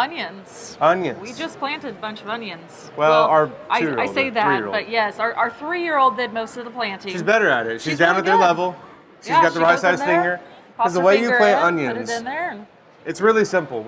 Onions. Onions. We just planted a bunch of onions. Well, I say that, 3-year-old. but yes, our 3-year-old did most of the planting. She's better at it. She's down really at their good. level. She's Yeah, got the she right goes in size there, finger. pops Because the her way you finger plant in, onions, put it in there, and it's really simple.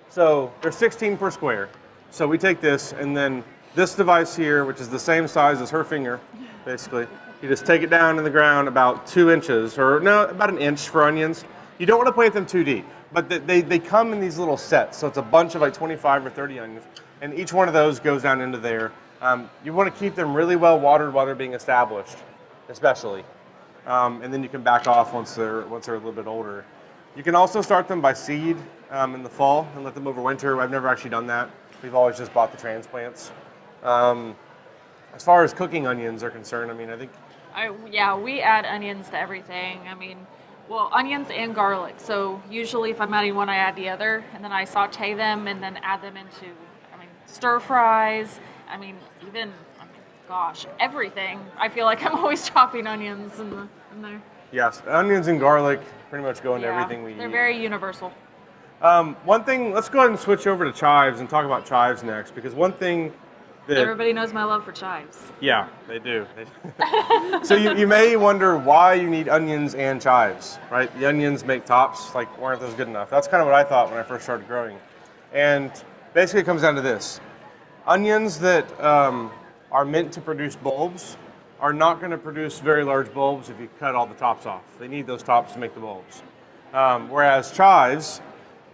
So they're 16 per square. So we take this, and then this device here, which is the same size as her finger, basically, you just take it down in the ground about 2 inches, or no, about an inch for onions. You don't want to plant them too deep, but they come in these little sets. So it's a bunch of like 25 or 30 onions, and each one of those goes down into there. You want to keep them really well watered while they're being established, especially. And then you can back off once they're a little bit older. You can also start them by seed in the fall and let them overwinter. I've never actually done that. We've always just bought the transplants. As far as cooking onions are concerned, I mean, I think. we add onions to everything. I mean, well, onions and garlic. So usually if I'm adding one, I add the other, and then I saute them and then add them into, stir fries. Everything. I feel like I'm always chopping onions in there. Yes, onions and garlic pretty much go into everything we eat. They're very universal. One thing, let's go ahead and switch over to chives and talk about chives next, because one thing that... Everybody knows my love for chives. Yeah, they do. So you may wonder why you need onions and chives, right? The onions make tops, like, weren't those good enough? That's kind of what I thought when I first started growing. And basically it comes down to this. Onions that are meant to produce bulbs are not going to produce very large bulbs if you cut all the tops off. They need those tops to make the bulbs. Whereas chives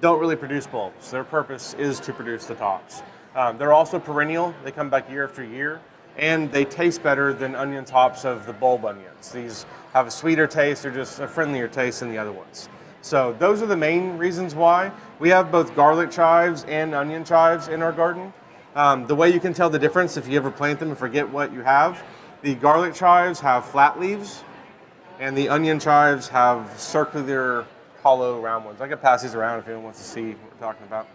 don't really produce bulbs. Their purpose is to produce the tops. They're also perennial. They come back year after year, and they taste better than onion tops of the bulb onions. These have a sweeter taste, or just a friendlier taste than the other ones. So those are the main reasons why. We have both garlic chives and onion chives in our garden. The way you can tell the difference if you ever plant them and forget what you have, the garlic chives have flat leaves, and the onion chives have circular, hollow, round ones. I can pass these around if anyone wants to see what we're talking about.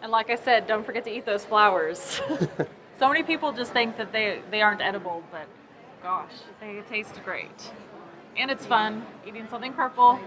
And like I said, don't forget to eat those flowers. So many people just think that they aren't edible, but gosh, they taste great. And it's fun, eating something purple.